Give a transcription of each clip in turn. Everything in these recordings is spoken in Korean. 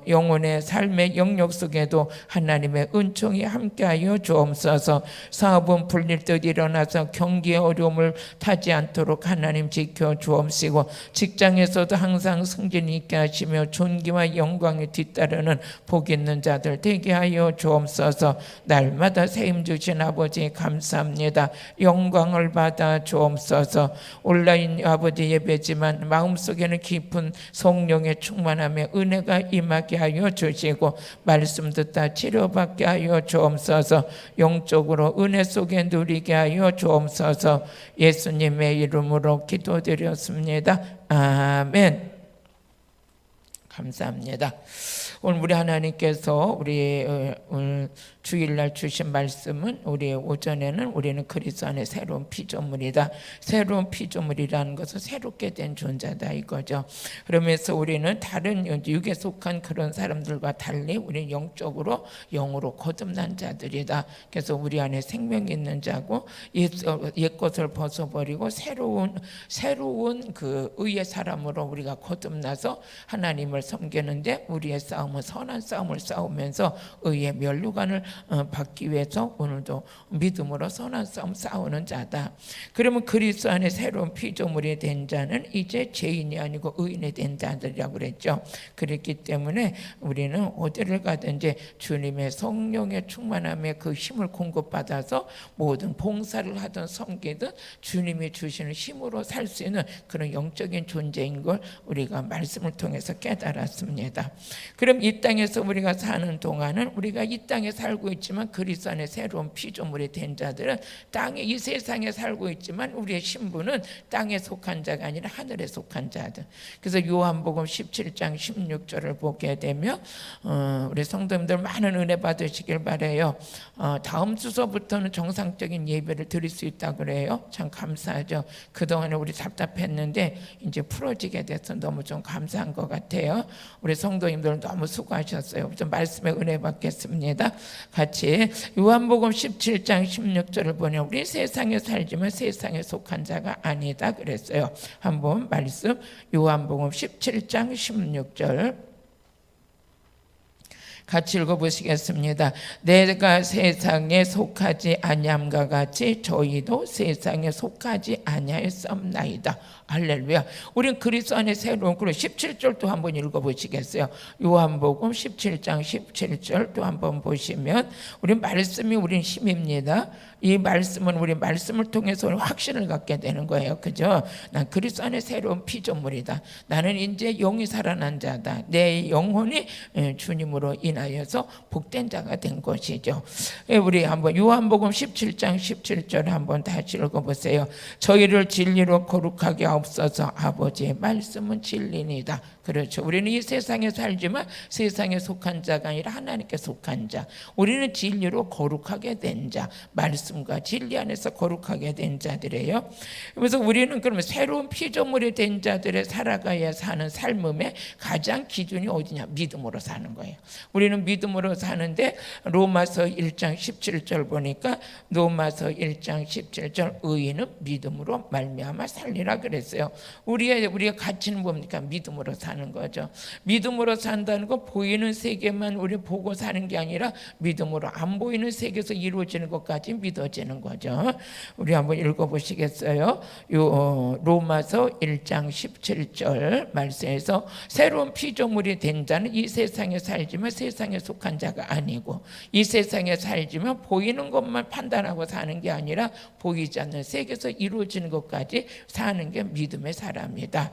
영혼의 삶의 영역 속에도 하나님의 은총이 함께하여 주옵소서. 사업은 불릴 듯 일어나서 경기의 어려움을 타지 않도록 하나님 지켜 주옵시고, 직장에서도 항상 승진이 있게 하시며 존귀와 영광이 뒤따르는 복 있는 자들 되게 하여 주옵소서. 날마다 세임 주신 아버지 감사합니다. 영광을 받아 주옵소서. 온라인 아버지 예배지만 마음속에는 깊은 성령의 충만함에 은혜가 임하게 하여 주시고, 말씀 듣다 치료받게 하여 주옵소서. 영적으로 은혜 속에 누리게 하여 주옵소서. 예수님의 이름으로 기도드렸습니다. 아멘. 감사합니다. 오늘 우리 하나님께서 우리 오늘 주일날 주신 말씀은, 우리 오전에는 우리는 그리스도 안에 새로운 피조물이다. 새로운 피조물이라는 것은 새롭게 된 존재다 이거죠. 그러면서 우리는 다른 육에 속한 그런 사람들과 달리 우리는 영적으로 영으로 거듭난 자들이다. 그래서 우리 안에 생명이 있는 자고, 옛 것을 벗어버리고 새로운 그 의의 사람으로 우리가 거듭나서 하나님을 섬기는데, 우리의 싸움은 선한 싸움을 싸우면서 의의 면류관을 받기 위해서 오늘도 믿음으로 선한 싸움 싸우는 자다. 그러면 그리스도 안에 새로운 피조물이 된 자는 이제 죄인이 아니고 의인이 된 자들이라고 그랬죠. 그렇기 때문에 우리는 어디를 가든지 주님의 성령의 충만함에 그 힘을 공급받아서 모든 봉사를 하든 섬기든 주님이 주시는 힘으로 살 수 있는 그런 영적인 존재인 걸 우리가 말씀을 통해서 깨달았습니다. 그럼 이 땅에서 우리가 사는 동안은 우리가 이 땅에 살고 있지만 그리스도 안에 새로운 피조물이 된 자들은 이 세상에 살고 있지만 우리의 신분은 땅에 속한 자가 아니라 하늘에 속한 자들. 그래서 요한복음 17장 16절을 보게 되면 우리 성도님들 많은 은혜 받으시길 바라요. 다음 주서부터는 정상적인 예배를 드릴 수 있다고 그래요. 참 감사하죠. 그동안에 우리 답답했는데 이제 풀어지게 돼서 너무 좀 감사한 것 같아요. 우리 성도님들 너무 수고하셨어요. 좀 말씀에 은혜 받겠습니다. 같이 요한복음 17장 16절을 보면 우리 세상에 살지만 세상에 속한 자가 아니다 그랬어요. 한번 말씀 요한복음 17장 16절 같이 읽어보시겠습니다. 내가 세상에 속하지 아니함과 같이 저희도 세상에 속하지 아니하였사옵나이다. 할렐루야. 우린 그리스도 안에 새로운, 그리고 17절도 한번 읽어보시겠어요? 요한복음 17장 17절 또 한번 보시면, 우리 말씀이 우린 힘입니다. 이 말씀은 우리 말씀을 통해서 확신을 갖게 되는 거예요. 그죠? 난 그리스도 안에 새로운 피조물이다. 나는 이제 영이 살아난 자다. 내 영혼이 주님으로 인하여서 복된 자가 된 것이죠. 우리 한번 요한복음 17장 17절 한번 다시 읽어보세요. 저희를 진리로 거룩하게 하옵소서. 아버지의 말씀은 진리니다. 그렇죠. 우리는 이 세상에 살지만 세상에 속한 자가 아니라 하나님께 속한 자. 우리는 진리로 거룩하게 된 자. 말씀과 진리 안에서 거룩하게 된 자들이에요. 그래서 우리는 그러면 새로운 피조물이 된 자들의 살아가야 사는 삶의 가장 기준이 어디냐? 믿음으로 사는 거예요. 우리는 믿음으로 사는데 로마서 1장 17절 보니까, 로마서 1장 17절 의인은 믿음으로 말미암아 살리라 그랬어요. 우리의 가치는 뭡니까? 믿음으로 사는 거죠. 믿음으로 산다는 건 보이는 세계만 우리 보고 사는 게 아니라 믿음으로 안 보이는 세계에서 이루어지는 것까지 믿어지는 거죠. 우리 한번 읽어보시겠어요? 로마서 1장 17절 말씀에서 새로운 피조물이 된 자는 이 세상에 살지만 세상에 속한 자가 아니고, 이 세상에 살지만 보이는 것만 판단하고 사는 게 아니라 보이지 않는 세계에서 이루어지는 것까지 사는 게 믿음의 사람이다.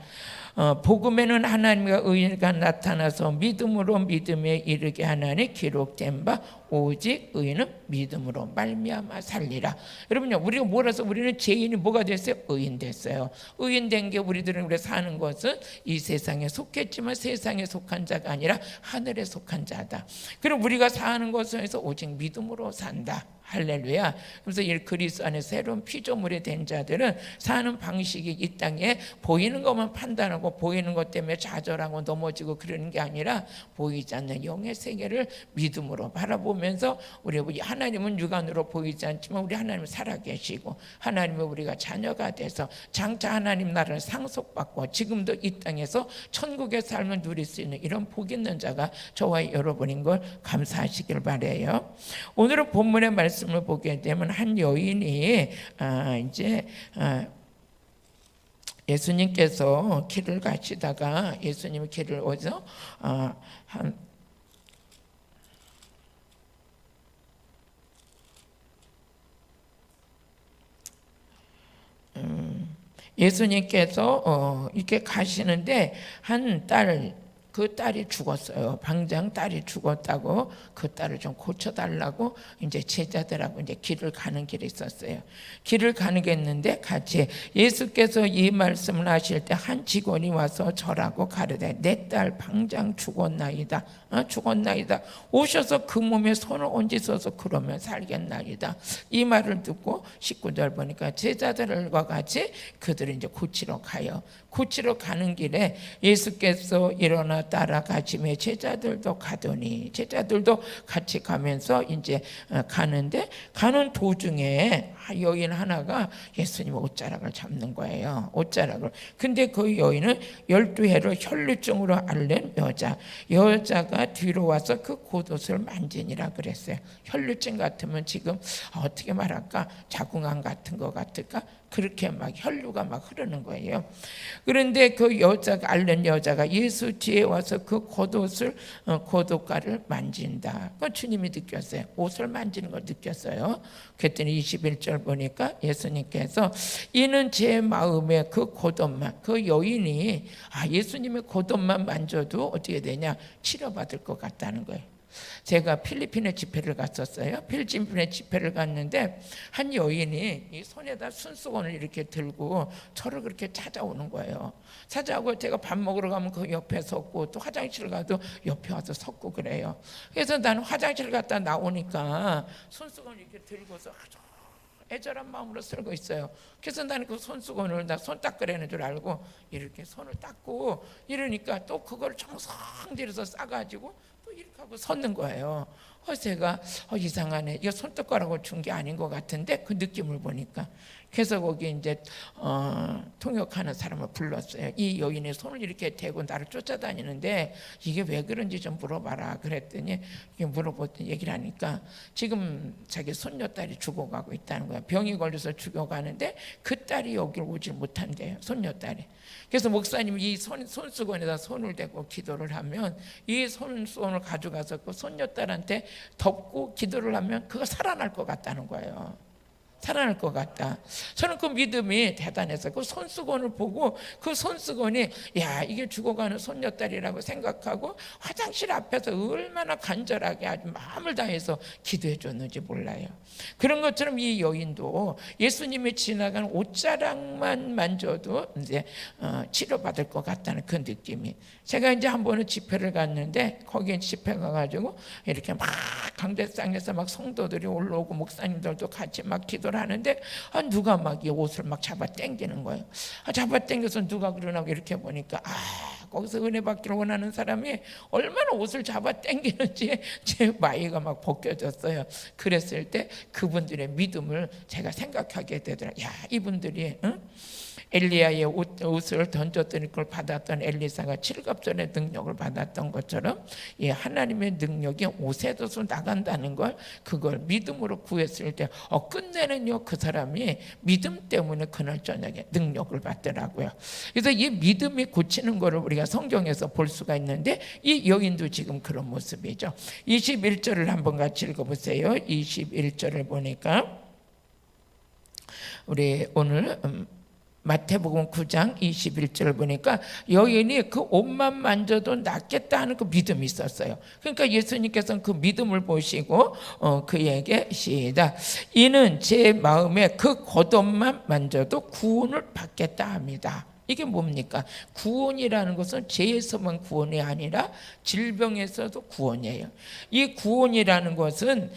복음에는 하나님과 의인과 나타나서 믿음으로 믿음에 이르게 하나니 기록된 바 오직 의인은 믿음으로 말미암아 살리라. 여러분요, 우리가 뭐라서 우리는 죄인이 뭐가 됐어요? 의인 됐어요. 의인 된 게 우리들은 우리 사는 것은 이 세상에 속했지만 세상에 속한 자가 아니라 하늘에 속한 자다. 그럼 우리가 사는 것에서 오직 믿음으로 산다. 할렐루야. 그래서 이 그리스도 안에 새로운 피조물이 된 자들은 사는 방식이 이 땅에 보이는 것만 판단하고 보이는 것 때문에 좌절하고 넘어지고 그러는 게 아니라 보이지 않는 영의 세계를 믿음으로 바라보며 보면서 우리 하나님은 육안으로 보이지 않지만 우리 하나님은 살아계시고 하나님은 우리가 자녀가 돼서 장차 하나님 나라를 상속받고 지금도 이 땅에서 천국의 삶을 누릴 수 있는 이런 복 있는 자가 저와 여러분인 걸 감사하시길 바라요. 오늘은 본문의 말씀을 보게 되면 한 여인이 예수님께서 길을 가시다가 예수님이 길을 어디서 예수님께서 이렇게 가시는데 그 딸이 죽었어요. 방장 딸이 죽었다고 그 딸을 좀 고쳐달라고 이제 제자들하고 이제 길을 가는 길이 있었어요. 길을 가는 게 있는데 같이 예수께서 이 말씀을 하실 때 한 직원이 와서 절하고 가르되 내 딸 방장 죽었나이다. 죽었나이다. 오셔서 그 몸에 손을 얹으셔서 그러면 살겠나이다. 이 말을 듣고 19절 보니까 제자들과 같이 그들을 이제 고치러 가요. 고치러 가는 길에 예수께서 일어나 따라가시며 제자들도 가더니 제자들도 같이 가면서 이제 가는데 가는 도중에 여인 하나가 예수님 옷자락을 잡는 거예요. 옷자락을. 근데 그 여인은 12해를 혈루증으로 앓는 여자가 뒤로 와서 그 겉옷을 만지니라 그랬어요. 혈루증 같으면 지금 어떻게 말할까? 자궁암 같은 거 같을까? 그렇게 막 혈류가 막 흐르는 거예요. 그런데 그 앓는 여자가 예수 뒤에 와서 그 겉옷가를 만진다. 그 주님이 느꼈어요. 옷을 만지는 걸 느꼈어요. 그랬더니 21절 보니까 예수님께서 이는 제 마음에 그 겉옷만, 그 여인이 예수님의 겉옷만 만져도 어떻게 되냐? 치료받을 것 같다는 거예요. 제가 필리핀에 집회를 갔었어요. 필리핀에 집회를 갔는데 한 여인이 이 손에다 손수건을 이렇게 들고 저를 그렇게 찾아오는 거예요. 찾아오고 제가 밥 먹으러 가면 그 옆에 섰고 또 화장실 가도 옆에 와서 섰고 그래요. 그래서 나는 화장실 갔다 나오니까 손수건을 이렇게 들고서 아주 애절한 마음으로 쓸고 있어요. 그래서 나는 그 손수건을 나 손 닦으려는 줄 알고 이렇게 손을 닦고 이러니까 또 그걸 정성들여서 싸가지고 이렇게 하고 섰는 거예요. 제가 이상하네. 이거 손톱가락을 준 게 아닌 것 같은데 그 느낌을 보니까. 그래서 거기 이제 통역하는 사람을 불렀어요. 이 여인의 손을 이렇게 대고 나를 쫓아다니는데 이게 왜 그런지 좀 물어봐라. 그랬더니 물어보더니 얘기를 하니까 지금 자기 손녀딸이 죽어가고 있다는 거야. 병이 걸려서 죽어가는데 그 딸이 여기를 오질 못한대요. 손녀딸이. 그래서 목사님이 이 손수건에다 손을 대고 기도를 하면 이 손수건을 가져가서 그 손녀딸한테 덮고 기도를 하면 그거 살아날 것 같다는 거예요. 살아날 것 같다. 저는 그 믿음이 대단해서 그 손수건을 보고 그 손수건이 이게 죽어가는 손녀딸이라고 생각하고 화장실 앞에서 얼마나 간절하게 아주 마음을 다해서 기도해 줬는지 몰라요. 그런 것처럼 이 여인도 예수님이 지나간 옷자락만 만져도 이제 치료받을 것 같다는 그 느낌이. 제가 이제 한 번은 집회를 갔는데 거기에 집회 가가지고 이렇게 막 강대상에서 막 성도들이 올라오고 목사님들도 같이 막 기도를 하는데 누가 막 이 옷을 막 잡아 당기는 거예요. 잡아 당겨서 누가 그러나 이렇게 보니까 거기서 은혜 받기를 원하는 사람이 얼마나 옷을 잡아 당기는지 제 마이가 막 벗겨졌어요. 그랬을 때 그분들의 믿음을 제가 생각하게 되더라고요. 이분들이 엘리야의 옷을 던졌더니 그걸 받았던 엘리사가 7갑절의 능력을 받았던 것처럼 하나님의 능력이 옷에도 나간다는 걸 그걸 믿음으로 구했을 때 끝내는요 그 사람이 믿음 때문에 그날 저녁에 능력을 받더라고요. 그래서 이 믿음이 고치는 것을 우리가 성경에서 볼 수가 있는데 이 여인도 지금 그런 모습이죠. 21절을 한번 같이 읽어보세요. 21절을 보니까 우리 오늘 마태복음 9장 21절을 보니까 여인이 그 옷만 만져도 낫겠다 하는 그 믿음이 있었어요. 그러니까 예수님께서는 그 믿음을 보시고 그에게 시다 이는 제 마음에 그 겉옷만 만져도 구원을 받겠다 합니다. 이게 뭡니까? 구원이라는 것은 죄에서만 구원이 아니라 질병에서도 구원이에요. 이 구원이라는 것은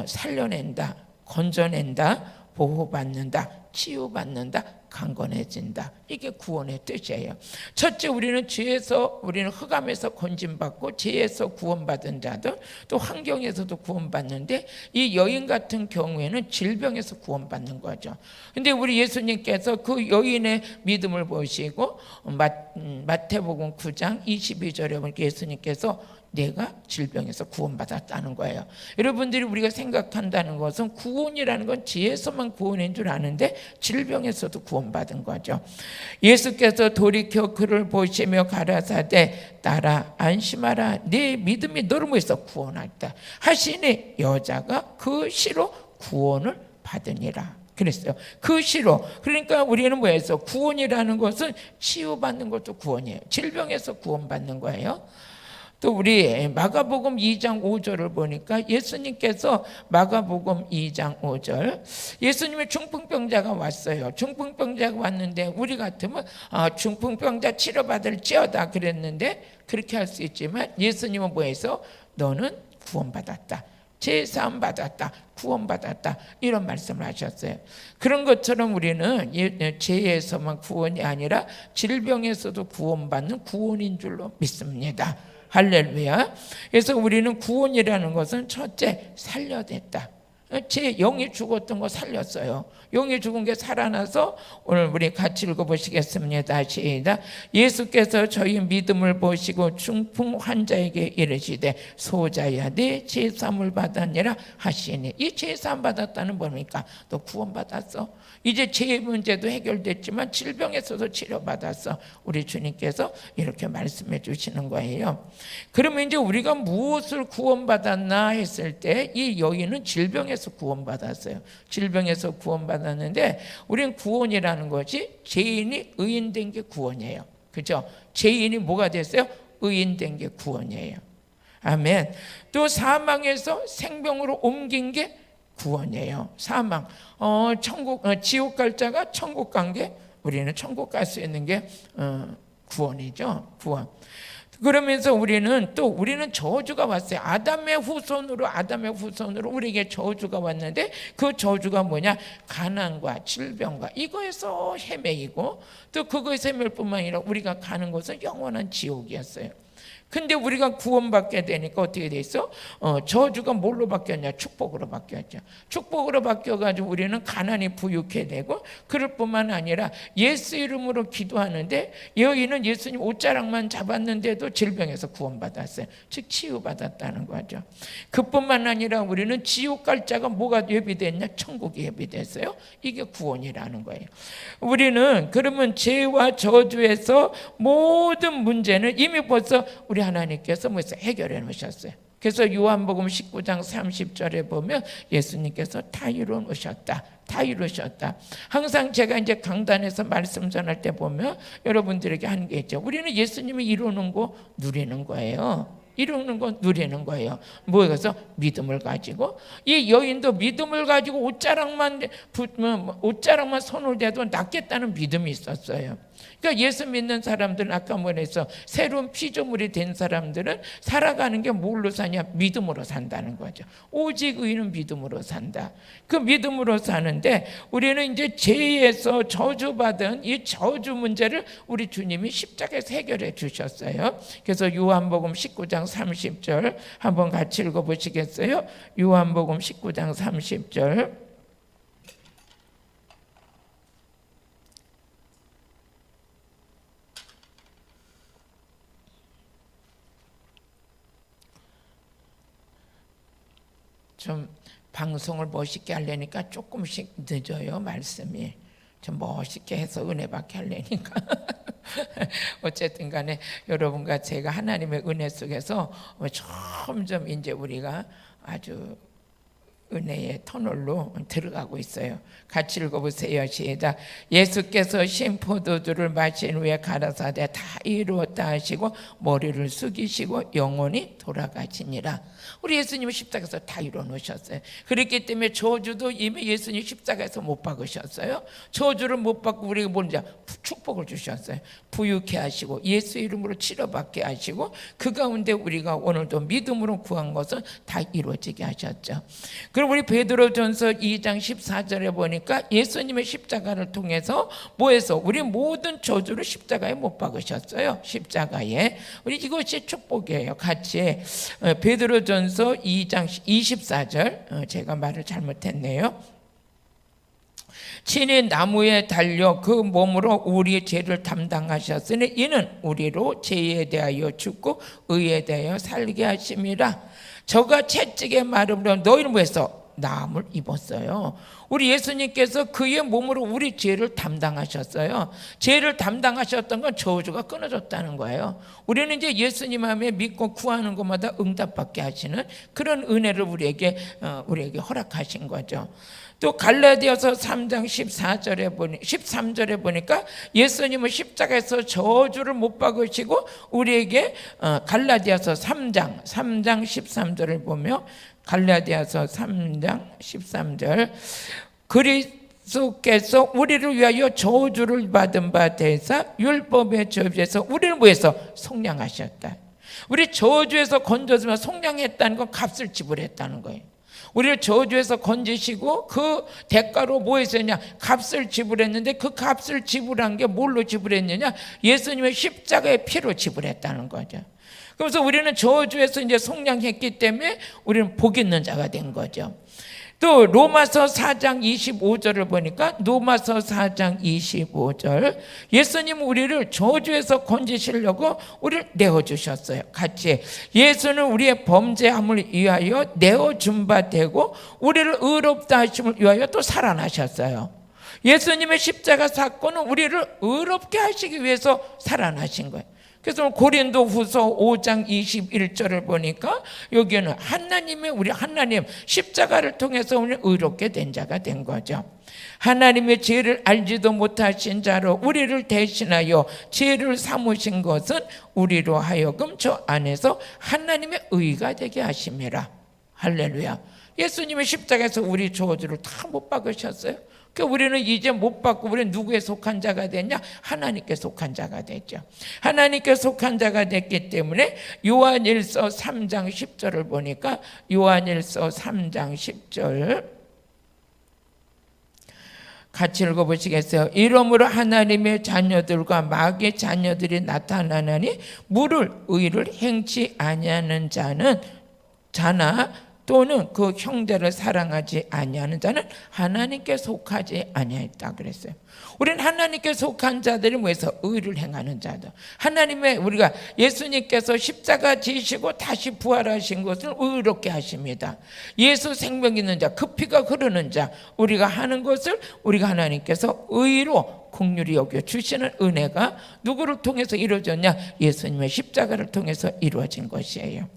살려낸다, 건져낸다, 보호받는다, 치유받는다, 강건해진다. 이게 구원의 뜻이에요. 첫째, 우리는 죄에서, 우리는 흑암에서 건진받고 죄에서 구원받은 자들, 또 환경에서도 구원받는데, 이 여인 같은 경우에는 질병에서 구원받는 거죠. 근데 우리 예수님께서 그 여인의 믿음을 보시고 마태복음 9장 22절에 보니까 예수님께서 내가 질병에서 구원받았다는 거예요. 여러분들이 우리가 생각한다는 것은 구원이라는 건 죄에서만 구원인 줄 아는데 질병에서도 구원받은 거죠. 예수께서 돌이켜 그를 보시며 가라사대 따라 안심하라 네 믿음이 너를 위해서 구원했다 하시니 여자가 그 시로 구원을 받으니라 그랬어요. 그 시로. 그러니까 우리는 뭐해서 구원이라는 것은 치유받는 것도 구원이에요. 질병에서 구원받는 거예요. 또 우리 마가복음 2장 5절을 보니까 예수님께서 마가복음 2장 5절 예수님의 중풍병자가 왔어요. 중풍병자가 왔는데 우리 같으면 중풍병자 치료받을지어다 그랬는데 그렇게 할 수 있지만 예수님은 뭐해서 너는 구원받았다, 제사함 받았다, 구원받았다 이런 말씀을 하셨어요. 그런 것처럼 우리는 죄에서만 구원이 아니라 질병에서도 구원받는 구원인 줄로 믿습니다. 할렐루야. 그래서 우리는 구원이라는 것은 첫째 살려냈다. 제 영이 죽었던 거 살렸어요. 영이 죽은 게 살아나서 오늘 우리 같이 읽어보시겠습니다. 시작. 예수께서 저희 믿음을 보시고 중풍 환자에게 이르시되 소자야 네 제사함을 받았니라 하시니 이 제사함 받았다는 뭡니까? 너 구원받았어. 이제 죄의 문제도 해결됐지만 질병에서도 치료받았어. 우리 주님께서 이렇게 말씀해 주시는 거예요. 그러면 이제 우리가 무엇을 구원받았나 했을 때 이 여인은 질병에서 구원받았어요. 질병에서 구원받았는데 우리는 구원이라는 것이 죄인이 의인된 게 구원이에요. 그죠? 죄인이 뭐가 됐어요? 의인된 게 구원이에요. 아멘. 또 사망에서 생명으로 옮긴 게 구원이에요. 사망. 지옥 갈 자가 천국 간 게 우리는 천국 갈 수 있는 게 구원이죠. 구원. 그러면서 우리는 저주가 왔어요. 아담의 후손으로 우리에게 저주가 왔는데 그 저주가 뭐냐? 가난과 질병과 이거에서 헤매이고 또 그거에서 헤맬 뿐만 아니라 우리가 가는 곳은 영원한 지옥이었어요. 근데 우리가 구원받게 되니까 어떻게 돼 있어? 저주가 뭘로 바뀌었냐? 축복으로 바뀌었죠. 축복으로 바뀌어가지고 우리는 가난이 부유케 되고 그럴 뿐만 아니라 예수 이름으로 기도하는데 여인은 예수님 옷자락만 잡았는데도 질병에서 구원받았어요. 즉 치유받았다는 거죠. 그뿐만 아니라 우리는 지옥 갈 자가 뭐가 예비됐냐? 천국이 예비됐어요. 이게 구원이라는 거예요. 우리는 그러면 죄와 저주에서 모든 문제는 이미 벌써 우리 하나님께서 해결해 놓으셨어요. 그래서 요한복음 19장 30절에 보면 예수님께서 다 이루어 놓으셨다. 다 이루셨다. 항상 제가 이제 강단에서 말씀 전할 때 보면 여러분들에게 하는 게 있죠. 우리는 예수님이 이루는 거 누리는 거예요. 이루는 건 누리는 거예요. 그래서 믿음을 가지고 이 여인도 믿음을 가지고 옷자락만 손을 대도 낫겠다는 믿음이 있었어요. 그러니까 예수 믿는 사람들은 아까 뭐랬어? 새로운 피조물이 된 사람들은 살아가는 게 뭘로 사냐? 믿음으로 산다는 거죠. 오직 의인은 믿음으로 산다. 그 믿음으로 사는데 우리는 이제 죄에서 저주받은 이 저주 문제를 우리 주님이 십자가에서 해결해 주셨어요. 그래서 요한복음 19장 30절 한번 같이 읽어보시겠어요? 요한복음 19장 30절 좀 방송을 멋있게 하려니까 조금씩 늦어요. 말씀이 좀 멋있게 해서 은혜 받게 하려니까 어쨌든 간에 여러분과 제가 하나님의 은혜 속에서 점점 이제 우리가 아주 은혜의 터널로 들어가고 있어요. 같이 읽어보세요. 시작. 예수께서 신 포도주를 마신 후에 가라사대 다 이루었다 하시고 머리를 숙이시고 영원히 돌아가시니라. 우리 예수님은 십자가에서 다 이루어 놓으셨어요. 그렇기 때문에 저주도 이미 예수님 십자가에서 못 박으셨어요. 저주를 못 받고 우리가 뭔지 축복을 주셨어요. 부유케 하시고 예수 이름으로 치료받게 하시고 그 가운데 우리가 오늘도 믿음으로 구한 것은 다 이루어지게 하셨죠. 그리고 우리 베드로전서 2장 14절에 보니까 예수님의 십자가를 통해서 뭐해서 우리 모든 저주를 십자가에 못 박으셨어요. 십자가에. 우리 이것이 축복이에요. 같이 베드로전서 2장 24절, 제가 말을 잘못했네요. 친히 나무에 달려 그 몸으로 우리의 죄를 담당하셨으니 이는 우리로 죄에 대하여 죽고 의에 대하여 살게 하심이라. 저가 채찍에 마름으로 너희는 뭐해서 나음을 입었어요. 우리 예수님께서 그의 몸으로 우리 죄를 담당하셨어요. 죄를 담당하셨던 건 저주가 끊어졌다는 거예요. 우리는 이제 예수님 안에 믿고 구하는 것마다 응답받게 하시는 그런 은혜를 우리에게 허락하신 거죠. 또 갈라디아서 3장 13절에 보니까 예수님은 십자가에서 저주를 못 박으시고 우리에게 갈라디아서 3장 13절을 보며 갈라디아서 3장 13절 그리스도께서 우리를 위하여 저주를 받은 바 되사 율법의 저주에서 우리를 위해서 속량하셨다. 우리 저주에서 건져서 속량했다는 건 값을 지불했다는 거예요. 우리를 저주에서 건지시고 그 대가로 뭐 했었냐? 값을 지불했는데 그 값을 지불한 게 뭘로 지불했느냐? 예수님의 십자가의 피로 지불했다는 거죠. 그래서 우리는 저주에서 이제 속량했기 때문에 우리는 복 있는 자가 된 거죠. 또 로마서 4장 25절을 보니까 로마서 4장 25절 예수님은 우리를 저주에서 건지시려고 우리를 내어주셨어요. 같이 예수는 우리의 범죄함을 위하여 내어준 바 되고 우리를 의롭다 하심을 위하여 또 살아나셨어요. 예수님의 십자가 사건은 우리를 의롭게 하시기 위해서 살아나신 거예요. 그래서 고린도후서 5장 21절을 보니까 여기는 우리 하나님 십자가를 통해서 우리는 의롭게 된 자가 된 거죠. 하나님의 죄를 알지도 못하신 자로 우리를 대신하여 죄를 삼으신 것은 우리로 하여금 저 안에서 하나님의 의가 되게 하심이라. 할렐루야. 예수님의 십자가에서 우리 저주를 다 못 박으셨어요. 우리는 이제 못 받고 우리는 누구에 속한 자가 됐냐? 하나님께 속한 자가 됐죠. 하나님께 속한 자가 됐기 때문에 요한일서 3장 10절을 보니까 요한일서 3장 10절 같이 읽어보시겠어요? 이러므로 하나님의 자녀들과 마귀의 자녀들이 나타나나니 물을 의를 행치 아니하는 자나 또는 그 형제를 사랑하지 아니하는 자는 하나님께 속하지 아니하였다 그랬어요. 우리는 하나님께 속한 자들이 뭐해서 의를 행하는 자들. 우리가 예수님께서 십자가 지시고 다시 부활하신 것을 의롭게 하십니다. 예수 생명 있는 자, 그 피가 흐르는 자, 우리가 하는 것을 우리가 하나님께서 의로 긍휼히 여겨 주시는 은혜가 누구를 통해서 이루어졌냐? 예수님의 십자가를 통해서 이루어진 것이에요.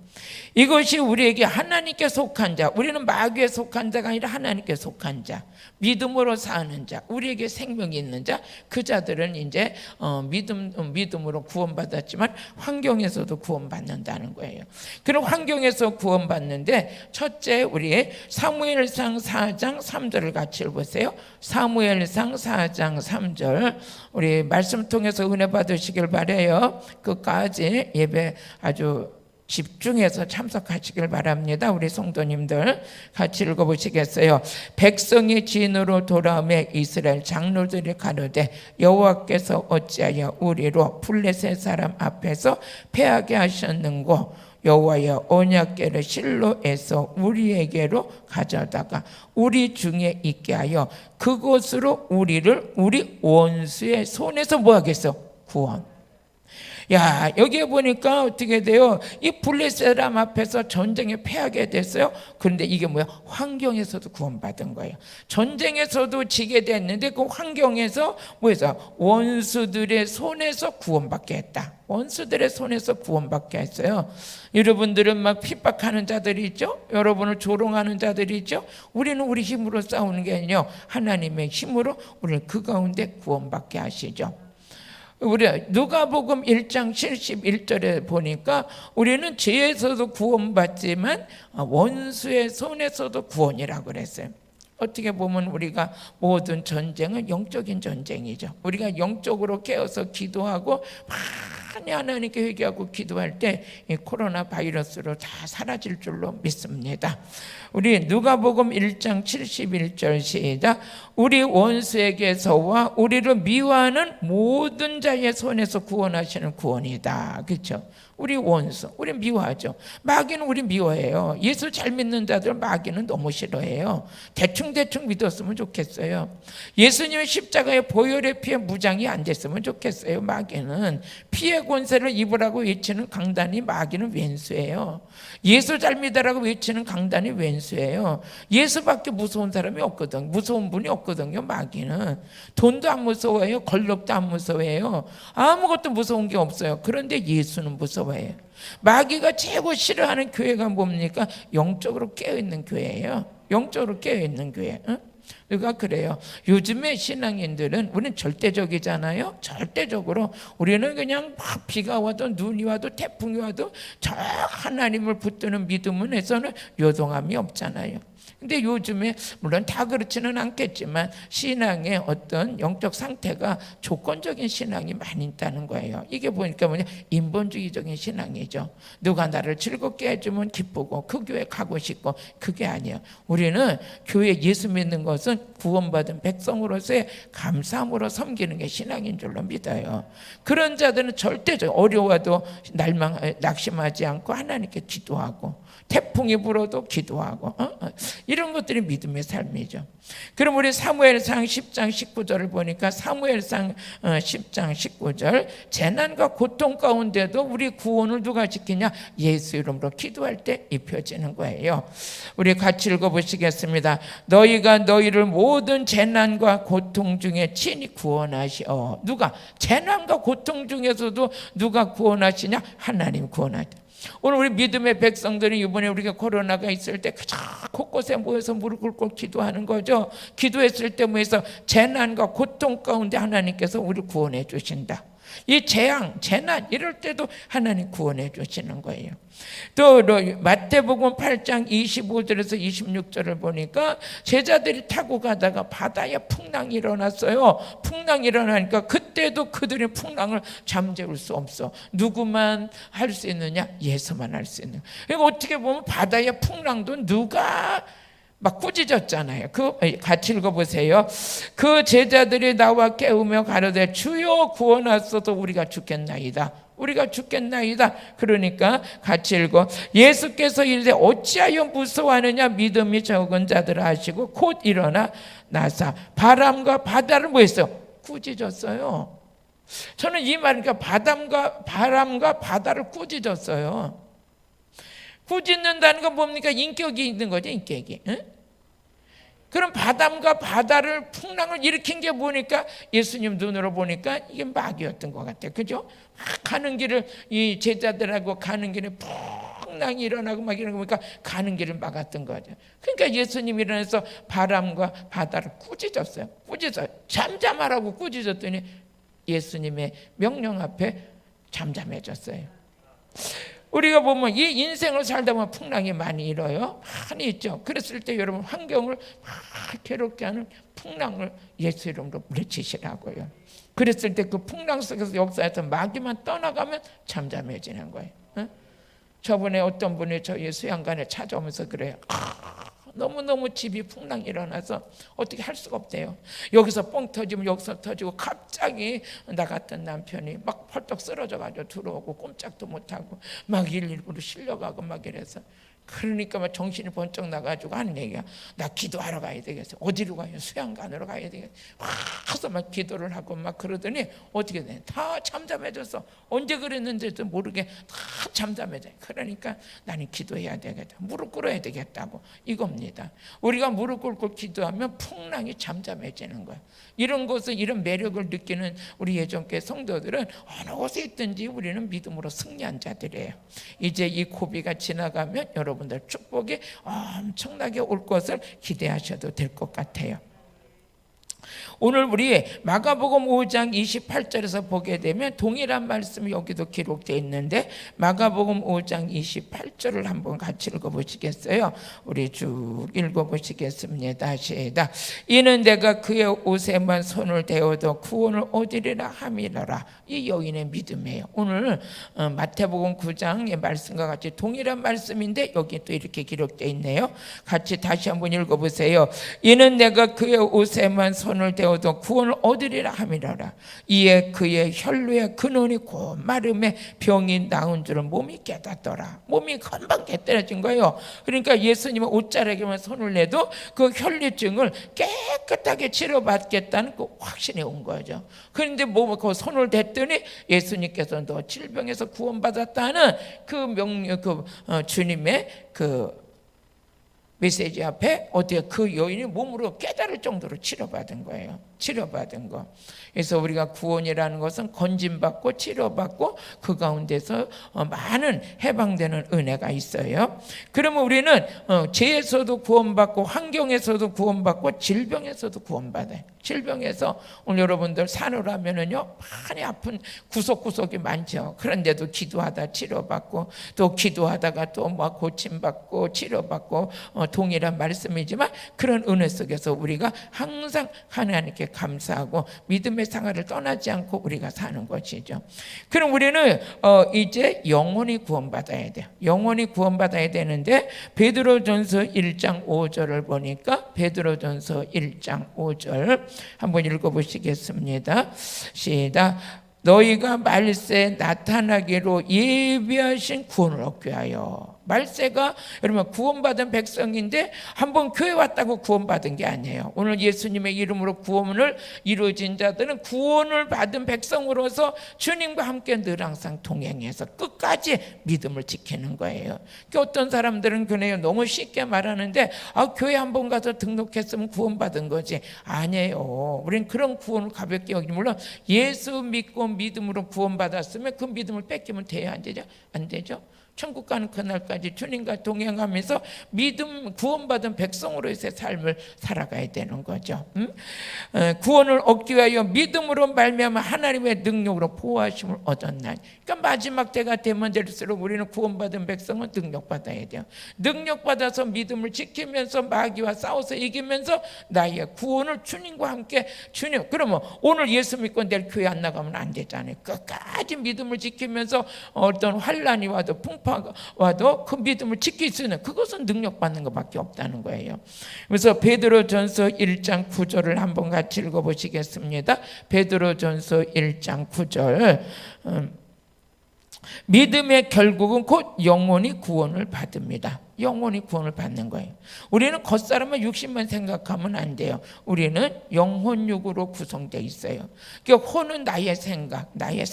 이것이 우리에게 하나님께 속한 자, 우리는 마귀에 속한 자가 아니라 하나님께 속한 자, 믿음으로 사는 자, 우리에게 생명이 있는 자, 그 자들은 이제 믿음으로 구원받았지만 환경에서도 구원받는다는 거예요. 그럼 환경에서 구원받는데 첫째 우리 사무엘상 4장 3절을 같이 읽으세요. 사무엘상 4장 3절 우리 말씀 통해서 은혜 받으시길 바라요. 끝까지 예배 아주 집중해서 참석하시길 바랍니다. 우리 성도님들 같이 읽어보시겠어요? 백성이 진으로 돌아오매 이스라엘 장로들이 가로되 여호와께서 어찌하여 우리로 블레셋 사람 앞에서 패하게 하셨는고 여호와의 언약궤를 실로에서 우리에게로 가져다가 우리 중에 있게 하여 그곳으로 우리를 우리 원수의 손에서 뭐 하겠어? 구원. 야, 여기에 보니까 어떻게 돼요? 이 블레셋 사람 앞에서 전쟁에 패하게 됐어요. 그런데 이게 뭐야? 환경에서도 구원받은 거예요. 전쟁에서도 지게 됐는데 그 환경에서 뭐해서 원수들의 손에서 구원받게 했다. 원수들의 손에서 구원받게 했어요. 여러분들은 막 핍박하는 자들이 있죠? 여러분을 조롱하는 자들이 있죠? 우리는 우리 힘으로 싸우는 게 아니라 하나님의 힘으로 우리를 그 가운데 구원받게 하시죠. 우리 누가복음 1장 71절에 보니까 우리는 죄에서도 구원받지만 원수의 손에서도 구원이라고 그랬어요. 어떻게 보면 우리가 모든 전쟁은 영적인 전쟁이죠. 우리가 영적으로 깨어서 기도하고 막 많이 하나님께 회개하고 기도할 때 이 코로나 바이러스로 다 사라질 줄로 믿습니다. 우리 누가복음 1장 71절 시작. 우리 원수에게서와 우리를 미워하는 모든 자의 손에서 구원하시는 구원이다. 그렇죠? 우리 원수, 우리 미워하죠. 마귀는 우리 미워해요. 예수 잘 믿는 자들 마귀는 너무 싫어해요. 대충 믿었으면 좋겠어요. 예수님의 십자가의 보혈의 피에 무장이 안 됐으면 좋겠어요. 마귀는 피의 권세를 입으라고 외치는 강단이 마귀는 왼수예요. 예수 잘 믿으라고 외치는 강단이 왼수예요. 예수밖에 무서운 사람이 없거든. 무서운 분이 없거든요. 마귀는 돈도 안 무서워해요. 권력도 안 무서워해요. 아무것도 무서운 게 없어요. 그런데 예수는 무서워해요. 마귀가 최고 싫어하는 교회가 뭡니까? 영적으로 깨어있는 교회예요. 영적으로 깨어있는 교회. 응? 누가 그래요? 요즘에 신앙인들은 우리는 절대적이잖아요. 절대적으로 우리는 그냥 막 비가 와도 눈이 와도 태풍이 와도 저 하나님을 붙드는 믿음에서는 요동함이 없잖아요. 근데 요즘에 물론 다 그렇지는 않겠지만 신앙의 어떤 영적 상태가 조건적인 신앙이 많이 있다는 거예요. 이게 보니까 뭐냐? 인본주의적인 신앙이죠. 누가 나를 즐겁게 해주면 기쁘고 그 교회 가고 싶고 그게 아니에요. 우리는 교회 예수 믿는 것은 구원받은 백성으로서의 감사함으로 섬기는 게 신앙인 줄로 믿어요. 그런 자들은 절대적 어려워도 낙심하지 않고 하나님께 기도하고 태풍이 불어도 기도하고 이런 것들이 믿음의 삶이죠. 그럼 우리 사무엘상 10장 19절을 보니까 사무엘상 10장 19절 재난과 고통 가운데도 우리 구원을 누가 지키냐? 예수 이름으로 기도할 때 입혀지는 거예요. 우리 같이 읽어보시겠습니다. 너희가 너희를 모든 재난과 고통 중에 친히 구원하시오. 누가? 재난과 고통 중에서도 누가 구원하시냐? 하나님 구원하시오. 오늘 우리 믿음의 백성들이 이번에 우리가 코로나가 있을 때 그저 곳곳에 모여서 무릎 꿇고 기도하는 거죠. 기도했을 때 모여서 재난과 고통 가운데 하나님께서 우리를 구원해 주신다. 이 재난 이럴 때도 하나님 구원해 주시는 거예요. 또 마태복음 8장 25절에서 26절을 보니까 제자들이 타고 가다가 바다에 풍랑이 일어났어요. 풍랑이 일어나니까 그때도 그들의 풍랑을 잠재울 수 없어. 누구만 할 수 있느냐? 예수만 할 수 있는. 그러니까 어떻게 보면 바다의 풍랑도 누가 막 꾸짖었잖아요. 같이 읽어보세요. 그 제자들이 나와 깨우며 가로되 주여 구원하소서 우리가 죽겠나이다. 우리가 죽겠나이다. 그러니까 같이 읽어. 예수께서 이르되 어찌하여 무서워하느냐? 믿음이 적은 자들아 하시고 곧 일어나 나사 바람과 바다를 뭐 했어요? 꾸짖었어요. 저는 이 말이니까 바람과 바다를 꾸짖었어요. 꾸짖는다는 건 뭡니까? 인격이 있는 거죠, 인격이. 응? 그럼 바람과 바다를 풍랑을 일으킨 게 보니까 예수님 눈으로 보니까 이게 마귀였던 것 같아요. 그죠? 막 가는 길을 이 제자들하고 가는 길에 풍랑이 일어나고 막 이런 거 보니까 가는 길을 막았던 거죠. 그러니까 예수님이 일어나서 바람과 바다를 꾸짖었어요. 잠잠하라고 꾸짖었더니 예수님의 명령 앞에 잠잠해졌어요. 우리가 보면 이 인생을 살다 보면 풍랑이 많이 일어요. 많이 있죠. 그랬을 때 여러분 환경을 막 괴롭게 하는 풍랑을 예수 이름으로 물리치시라고요. 그랬을 때 그 풍랑 속에서 역사에서 마귀만 떠나가면 잠잠해지는 거예요. 저번에 어떤 분이 저희 수양관에 찾아오면서 그래요. 너무너무 집이 풍랑이 일어나서 어떻게 할 수가 없대요. 여기서 뻥 터지면 여기서 터지고 갑자기 나 같은 남편이 막 펄떡 쓰러져가지고 들어오고 꼼짝도 못하고 막 119로 실려가고 막 이래서 그러니까 막 정신이 번쩍 나가지고 하는 얘기야. 나 기도하러 가야 되겠어. 어디로 가요? 수양관으로 가야 되겠어. 와서 막 기도를 하고 막 그러더니 어떻게 돼? 다 잠잠해졌어. 언제 그랬는지도 모르게 다 잠잠해져. 그러니까 나는 기도해야 되겠다. 무릎 꿇어야 되겠다고 이겁니다. 우리가 무릎 꿇고 기도하면 풍랑이 잠잠해지는 거야. 이런 것을 이런 매력을 느끼는 우리 예전교회 성도들은 어느 곳에 있든지 우리는 믿음으로 승리한 자들이에요. 이제 이 고비가 지나가면 여러분들 축복이 엄청나게 올 것을 기대하셔도 될 것 같아요. 오늘 우리 마가복음 5장 28절에서 보게 되면 동일한 말씀이 여기도 기록되어 있는데 마가복음 5장 28절을 한번 같이 읽어보시겠어요? 우리 쭉 읽어보시겠습니다. 시작. 이는 내가 그의 옷에만 손을 대어도 구원을 얻으리라 함이라. 이 여인의 믿음이에요. 오늘 마태복음 9장의 말씀과 같이 동일한 말씀인데 여기 또 이렇게 기록되어 있네요. 같이 다시 한번 읽어보세요. 이는 내가 그의 옷에만 손을 대어도 구원을 얻으리라 함이라. 이에 그의 혈루의 근원이 곧 마름에 병이 나은 줄을 몸이 깨닫더라. 몸이 금방 깨달아진 거예요. 그러니까 예수님은 옷자락에만 손을 내도 그 혈류증을 깨끗하게 치료받겠다는 그 확신이 온 거죠. 그런데 그 손을 댔더니 예수님께서 너 질병에서 구원받았다는 주님의 그 메시지 앞에 어떻게 그 여인이 몸으로 깨달을 정도로 치료받은 거예요. 치료받은 거. 그래서 우리가 구원이라는 것은 건진받고 치료받고 그 가운데서 많은 해방되는 은혜가 있어요. 그러면 우리는 죄에서도 구원받고 환경에서도 구원받고 질병에서도 구원받아요. 질병에서 오늘 여러분들 산후라면은요 많이 아픈 구석구석이 많죠. 그런데도 기도하다 치료받고 또 기도하다가 또 막 고침받고 치료받고 동일한 말씀이지만 그런 은혜 속에서 우리가 항상 하나님께 감사하고 믿음의 생활을 떠나지 않고 우리가 사는 것이죠. 그럼 우리는 이제 영원히 구원받아야 돼요. 영원히 구원받아야 되는데 베드로전서 1장 5절을 보니까 베드로전서 1장 5절 한번 읽어보시겠습니다. 시작. 너희가 말세에 나타나기로 예비하신 구원을 얻게 하여. 말세가 여러분 구원받은 백성인데 한번 교회 왔다고 구원받은 게 아니에요. 오늘 예수님의 이름으로 구원을 이루어진 자들은 구원을 받은 백성으로서 주님과 함께 늘 항상 동행해서 끝까지 믿음을 지키는 거예요. 어떤 사람들은 그래요. 너무 쉽게 말하는데 교회 한번 가서 등록했으면 구원받은 거지. 아니에요. 우리는 그런 구원을 가볍게 여기지. 물론 예수 믿고 믿음으로 구원받았으면 그 믿음을 뺏기면 돼야 안 되죠? 안 되죠? 천국 가는 그날까지 주님과 동행하면서 믿음 구원받은 백성으로서의 삶을 살아가야 되는 거죠. 구원을 얻기 위하여 믿음으로 말미암아 하나님의 능력으로 보호하심을 얻었나니. 그러니까 마지막 때가 되면 될수록 우리는 구원받은 백성은 능력받아야 돼요. 능력받아서 믿음을 지키면서 마귀와 싸워서 이기면서 나의 구원을 주님과 함께 주님. 그러면 오늘 예수 믿고 내일 교회 안 나가면 안 되잖아요. 끝까지 믿음을 지키면서 어떤 환난이 와도 풍파가 와도 그 믿음을 지킬 수 있는 그것은 능력받는 것밖에 없다는 거예요. 그래서 베드로전서 1장 9절을 한번 같이 읽어보시겠습니다. 베드로전서 1장 9절. 믿음의 결국은 곧 영원히 구원을 받습니다. 영원히 구원을 받는 거예요. 우리는 겉사람만 육신만 생각하면 안 돼요. 우리는 영혼육으로 구성되어 있어요. 그러니까 혼은 나의 생각, 나의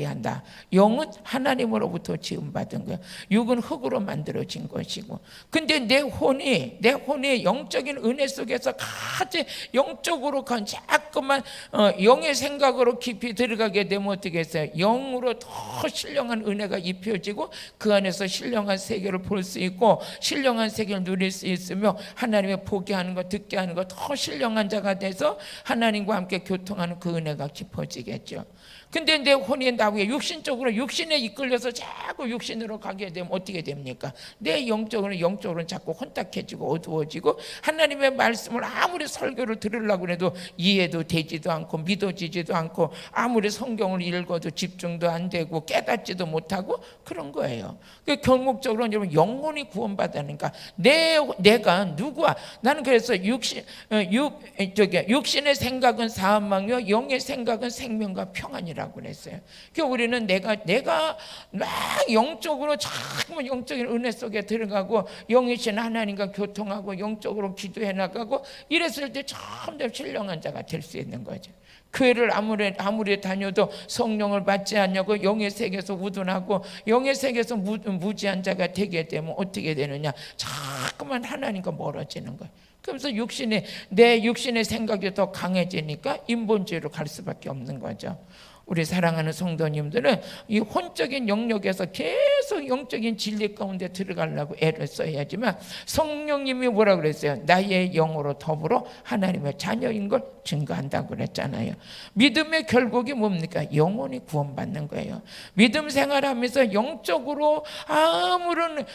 한다. 영은 하나님으로부터 지음받은 거예요. 육은 흙으로 만들어진 것이고. 근데 내 혼이 영적인 은혜 속에서 같이 영적으로 자꾸만 영의 생각으로 깊이 들어가게 되면 어떻게 했어요? 영으로 더 신령한 은혜가 입혀지고 그 안에서 신령한 세계를 볼 수 있고 신령한 세계를 누릴 수 있으며 하나님의 보게 하는 것, 듣게 하는 것 더 신령한 자가 돼서 하나님과 함께 교통하는 그 은혜가 깊어지겠죠. 근데 내 혼이 나오게 육신적으로 육신에 이끌려서 자꾸 육신으로 가게 되면 어떻게 됩니까? 내 영적으로는 자꾸 혼탁해지고 어두워지고 하나님의 말씀을 아무리 설교를 들으려고 해도 이해도 되지도 않고 믿어지지도 않고 아무리 성경을 읽어도 집중도 안 되고 깨닫지도 못하고 그런 거예요. 결국적으로 여러분 영혼이 구원받으니까 내가 누구야? 나는 그래서 육신의 생각은 사망이요 영의 생각은 생명과 평안이라고 그랬어요. 그러니까 우리는 내가 막 영적으로 자꾸 영적인 은혜 속에 들어가고 영이신 하나님과 교통하고 영적으로 기도해 나가고 이랬을 때 점점 신령한 자가 될 수 있는 거죠. 교회를 아무리 다녀도 성령을 받지 않냐고 영의 세계에서 우둔하고 영의 세계에서 무지한 자가 되게 되면 어떻게 되느냐? 자꾸만 하나님과 멀어지는 거예요. 그러면서 내 육신의 생각이 더 강해지니까 인본주의로 갈 수밖에 없는 거죠. 우리 사랑하는 성도님들은 이 혼적인 영역에서 계속 영적인 진리 가운데 들어가려고 애를 써야지만 성령님이 뭐라 그랬어요? 나의 영으로 더불어 하나님의 자녀인 걸 증거한다고 그랬잖아요. 믿음의 결국이 뭡니까? 영혼이 구원받는 거예요. 믿음 생활하면서 영적으로 아무런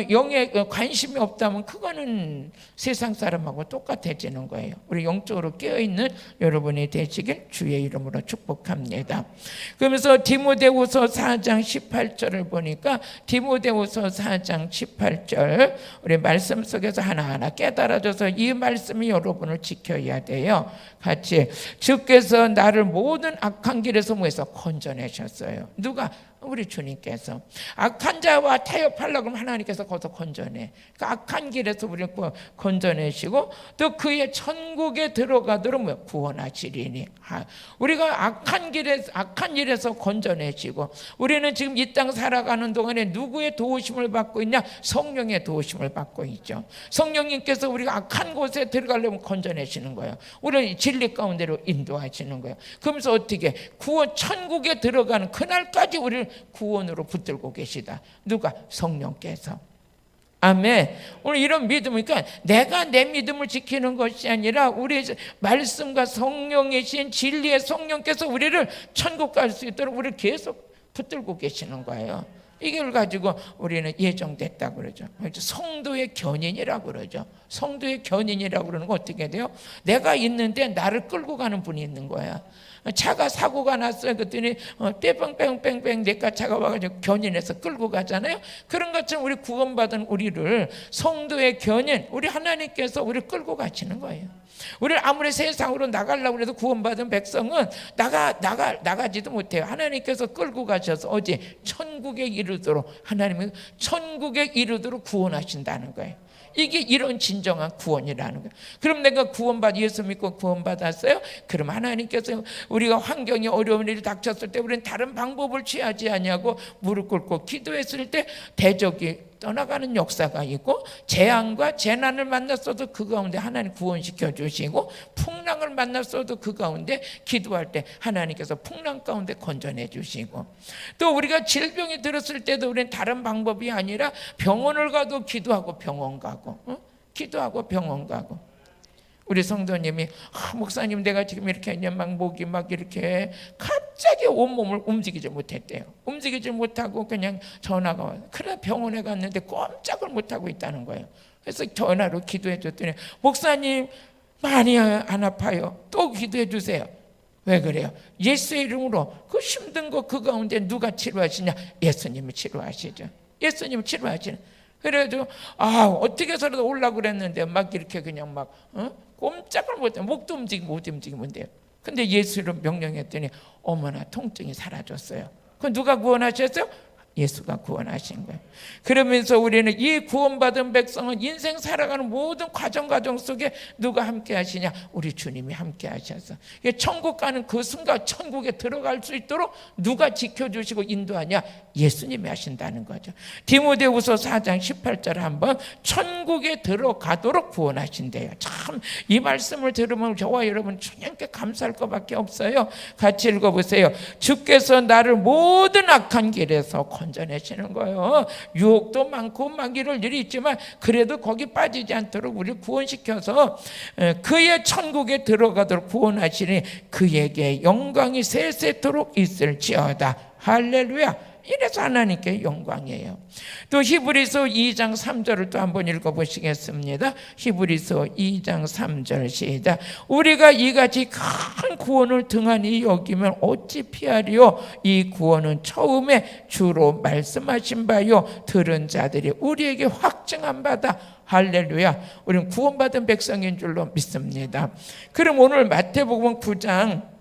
영에 관심이 없다면 그거는 세상 사람하고 똑같아지는 거예요. 우리 영적으로 깨어있는 여러분이 되시길 주의 이름으로 축복합니다. 그러면서 디모데후서 4장 18절을 보니까 디모데후서 4장 18절 우리 말씀 속에서 하나하나 깨달아져서 이 말씀이 여러분을 지켜야 돼요. 같이 주께서 나를 모든 악한 길에서 뭐해서 건져내셨어요. 누가? 우리 주님께서. 악한 자와 타협하려고 하면 하나님께서 거기서 건져내. 그 악한 길에서 우리를 건져내시고 또 그의 천국에 들어가도록 구원하시리니. 우리가 악한 일에서 건져내시고 우리는 지금 이 땅 살아가는 동안에 누구의 도우심을 받고 있냐? 성령의 도우심을 받고 있죠. 성령님께서 우리가 악한 곳에 들어가려면 건져내시는 거예요. 우리를 진리 가운데로 인도하시는 거예요. 그러면서 어떻게 구원 천국에 들어가는 그날까지 우리를 구원으로 붙들고 계시다. 누가? 성령께서. 아멘. 오늘 이런 믿음이니까 내가 내 믿음을 지키는 것이 아니라 우리 말씀과 성령이신 진리의 성령께서 우리를 천국 갈 수 있도록 우리를 계속 붙들고 계시는 거예요. 이걸 가지고 우리는 예정됐다고 그러죠. 성도의 견인이라고 그러죠. 성도의 견인이라고 그러는 거 어떻게 돼요? 내가 있는데 나를 끌고 가는 분이 있는 거야. 차가 사고가 났어요. 그랬더니 뺑뺑뺑뺑 내가 차가 와가지고 견인해서 끌고 가잖아요. 그런 것처럼 우리 구원받은 우리를 성도의 견인, 우리 하나님께서 우리를 끌고 가시는 거예요. 우리를 아무리 세상으로 나가려고 해도 구원받은 백성은 나가지도 못해요. 하나님께서 끌고 가셔서 어디 천국에 이르도록 하나님은 천국에 이르도록 구원하신다는 거예요. 이게 이런 진정한 구원이라는 거예요. 그럼 내가 예수 믿고 구원받았어요? 그럼 하나님께서 우리가 환경이 어려운 일이 닥쳤을 때 우리는 다른 방법을 취하지 않냐고 무릎 꿇고 기도했을 때 대적이 떠나가는 역사가 있고 재앙과 재난을 만났어도 그 가운데 하나님 구원시켜 주시고 풍랑을 만났어도 그 가운데 기도할 때 하나님께서 풍랑 가운데 건져내 주시고 또 우리가 질병이 들었을 때도 우리는 다른 방법이 아니라 병원을 가도 기도하고 병원 가고 기도하고 병원 가고 우리 성도님이 목사님 내가 지금 이렇게 했냐 막 목이 막 이렇게 갑자기 온몸을 움직이지 못했대요. 움직이지 못하고 그냥 전화가 와요. 그래 병원에 갔는데 꼼짝을 못하고 있다는 거예요. 그래서 전화로 기도해 줬더니 목사님 많이 안 아파요. 또 기도해 주세요. 왜 그래요? 예수의 이름으로 그 힘든 거 그 가운데 누가 치료하시냐? 예수님이 치료하시죠. 예수님이 치료하시는. 그래가지고 어떻게 해서라도 오려고 그랬는데 막 이렇게 그냥 막 꼼짝을 못해. 목도 못 움직이면 돼요. 근데 예수를 명령했더니 어머나 통증이 사라졌어요. 그럼 누가 구원하셨어요? 예수가 구원하신 거예요. 그러면서 우리는 이 구원받은 백성은 인생 살아가는 모든 과정 속에 누가 함께 하시냐? 우리 주님이 함께 하셔서 천국 가는 그 순간 천국에 들어갈 수 있도록 누가 지켜주시고 인도하냐? 예수님이 하신다는 거죠. 디모데후서 4장 18절 한번 천국에 들어가도록 구원하신대요. 참 이 말씀을 들으면 저와 여러분 주님께 감사할 것밖에 없어요. 같이 읽어보세요. 주께서 나를 모든 악한 길에서 건져내시는 거예요. 유혹도 많고 마귀를 일이 있지만 그래도 거기 빠지지 않도록 우리를 구원시켜서 그의 천국에 들어가도록 구원하시니 그에게 영광이 세세토록 있을지어다. 할렐루야. 이래서 하나님께 영광이에요. 또 히브리서 2장 3절을 또 한번 읽어보시겠습니다. 히브리서 2장 3절 시작. 우리가 이같이 큰 구원을 등한히 여기면 어찌 피하리요? 이 구원은 처음에 주로 말씀하신 바요 들은 자들이 우리에게 확증한 바다. 할렐루야. 우리는 구원받은 백성인 줄로 믿습니다. 그럼 오늘 마태복음 9장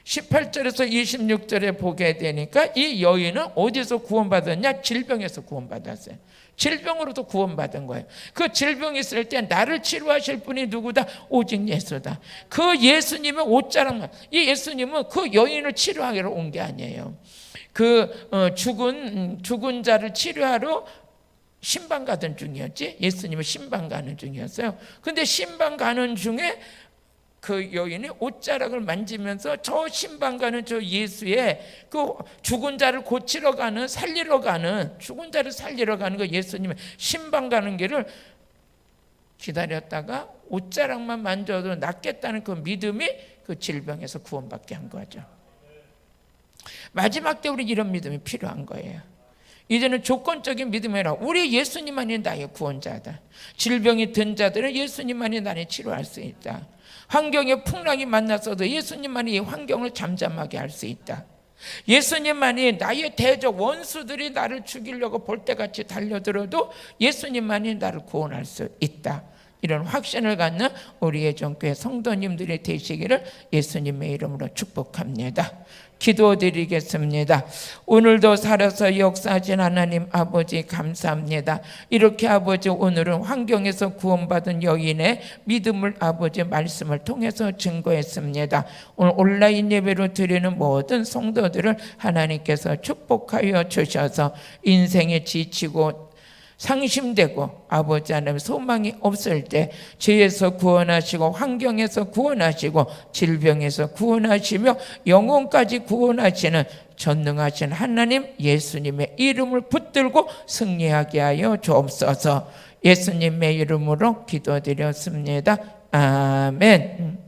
18절에서 26절에 보게 되니까 이 여인은 어디서 구원받았냐? 질병에서 구원받았어요. 질병으로도 구원받은 거예요. 그 질병이 있을 때 나를 치료하실 분이 누구다? 오직 예수다. 그 예수님은 옷자락만. 이 예수님은 그 여인을 치료하기로 온 게 아니에요. 그 죽은 자를 치료하러 신방 가던 중이었지. 예수님은 신방 가는 중이었어요. 근데 신방 가는 중에 그 여인이 옷자락을 만지면서 저 신방가는 저 예수의 그 죽은 자를 고치러 가는, 살리러 가는, 죽은 자를 살리러 가는 그 예수님의 신방 가는 길을 기다렸다가 옷자락만 만져도 낫겠다는 그 믿음이 그 질병에서 구원받게 한 거죠. 마지막 때 우리 이런 믿음이 필요한 거예요. 이제는 조건적인 믿음이 아니라 우리 예수님만이 나의 구원자다. 질병이 든 자들은 예수님만이 나를 치료할 수 있다. 환경의 풍랑이 만났어도 예수님만이 이 환경을 잠잠하게 할 수 있다. 예수님만이 나의 대적 원수들이 나를 죽이려고 볼때같이 달려들어도 예수님만이 나를 구원할 수 있다. 이런 확신을 갖는 우리 예전교회 성도님들이 되시기를 예수님의 이름으로 축복합니다. 기도드리겠습니다. 오늘도 살아서 역사하신 하나님 아버지 감사합니다. 이렇게 아버지 오늘은 환경에서 구원받은 여인의 믿음을 아버지 말씀을 통해서 증거했습니다. 오늘 온라인 예배로 드리는 모든 성도들을 하나님께서 축복하여 주셔서 인생에 지치고 상심되고 아버지 하나님 소망이 없을 때 죄에서 구원하시고 환경에서 구원하시고 질병에서 구원하시며 영혼까지 구원하시는 전능하신 하나님 예수님의 이름을 붙들고 승리하게 하여 주옵소서. 예수님의 이름으로 기도드렸습니다. 아멘.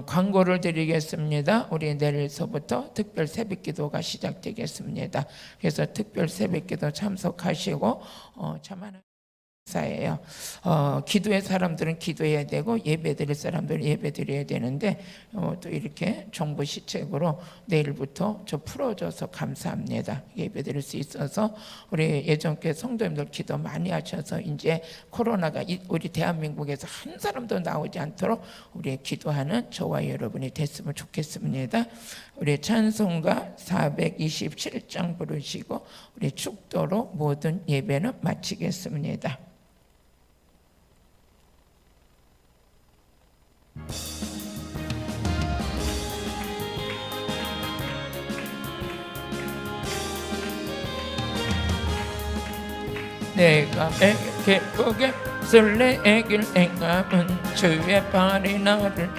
광고를 드리겠습니다. 우리 내일서부터 특별 새벽기도가 시작되겠습니다. 그래서 특별 새벽기도 참석하시고 참하는 사예요. 기도의 사람들은 기도해야 되고 예배드릴 사람들은 예배드려야 되는데 또 이렇게 정부 시책으로 내일부터 저 풀어줘서 감사합니다. 예배드릴 수 있어서 우리 예전께 성도님들 기도 많이 하셔서 이제 코로나가 우리 대한민국에서 한 사람도 나오지 않도록 우리 기도하는 저와 여러분이 됐으면 좋겠습니다. 우리 찬송가 427장 부르시고 우리 축도로 모든 예배는 마치겠습니다. 내가 기쁘게 설레길 행함은 주의 발이 나를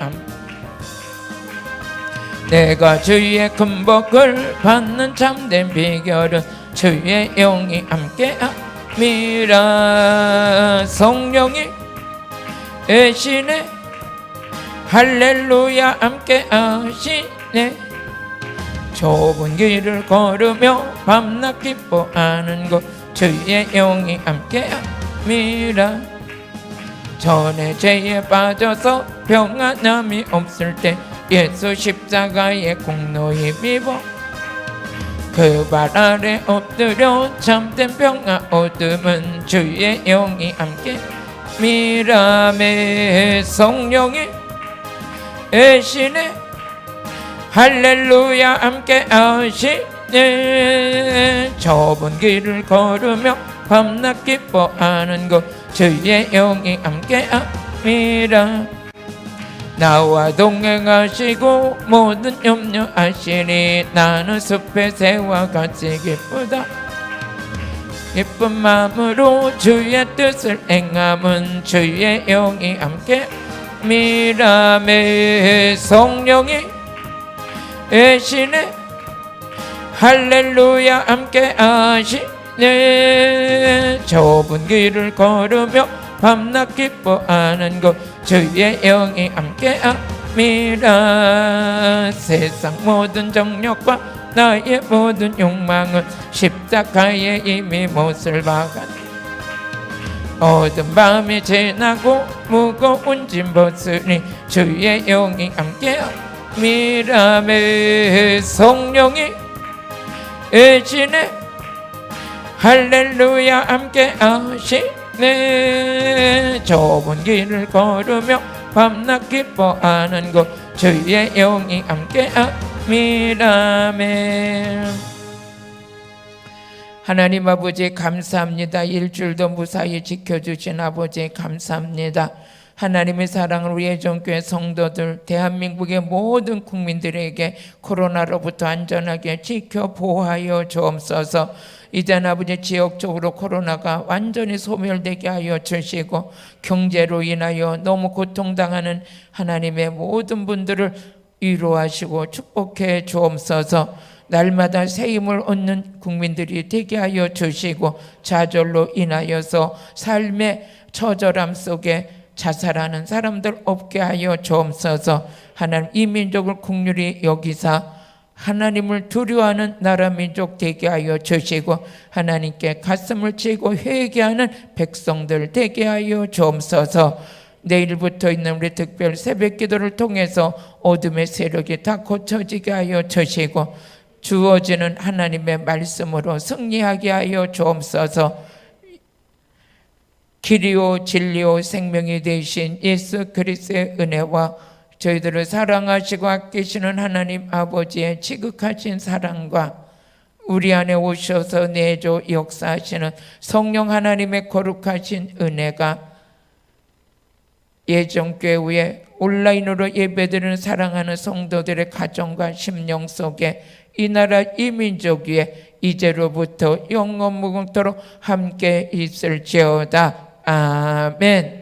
내가 주의 큰 복을 받는 참된 비결은 주의 영이 함께함이라. 성령이 애시네 할렐루야 함께하시네. 좁은 길을 걸으며 밤낮 기뻐하는 곳 주의 영이 함께함이라. 전에 죄에 빠져서 평안함이 없을 때 예수 십자가의 공로 힘입어 그 발 아래 엎드려 참된 평화 얻음은 주의 영이 함께 미라메. 성령이 애시네 할렐루야 함께 하시네. 좁은 길을 걸으며 밤낮 기뻐하는 곳 주의 영이 함께 함이라. 나와 동행하시고 모든 염려하시니 나는 숲의 새와 같이 기쁘다. 기쁜 마음으로 주의 뜻을 행함은 주의 영이 함께 미라메. 성령이 애시네 할렐루야 함께 하시네. 좁은 길을 걸으며 밤낮 기뻐하는 곳 주의 영이 함께함이라. 세상 모든 정욕과 나의 모든 욕망은 십자가에 이미 못을 박았네. 어두운 밤이 지나고 무거운 짐 벗으니 주의 영이 함께함이라메. 성령이 애시네 할렐루야 함께하시네. 좁은 길을 걸으며 밤낮 기뻐하는 곳 주의 영이 함께함이라메. 하나님 아버지 감사합니다. 일주일도 무사히 지켜주신 아버지 감사합니다. 하나님의 사랑을 우리 예전교회 성도들 대한민국의 모든 국민들에게 코로나로부터 안전하게 지켜 보호하여 주옵소서. 이젠 아버지 지역적으로 코로나가 완전히 소멸되게 하여 주시고 경제로 인하여 너무 고통당하는 하나님의 모든 분들을 위로하시고 축복해 주옵소서. 날마다 새 힘을 얻는 국민들이 되게 하여 주시고 좌절로 인하여서 삶의 처절함 속에 자살하는 사람들 없게 하여 주옵소서. 하나님 이 민족을 긍휼히 여기사 하나님을 두려워하는 나라 민족 되게 하여 주시고 하나님께 가슴을 치고 회개하는 백성들 되게 하여 주옵소서. 내일부터 있는 우리 특별 새벽 기도를 통해서 어둠의 세력이 다 고쳐지게 하여 주시고 주어지는 하나님의 말씀으로 승리하게 하여 주옵소서. 길이요 진리요 생명이 되신 예수 그리스도의 은혜와 저희들을 사랑하시고 아끼시는 하나님 아버지의 지극하신 사랑과 우리 안에 오셔서 내조 역사하시는 성령 하나님의 거룩하신 은혜가 예정교회 온라인으로 예배드리는 사랑하는 성도들의 가정과 심령 속에 이 나라 이 민족 위에 이제로부터 영원 무궁토록 함께 있을지어다. 아멘.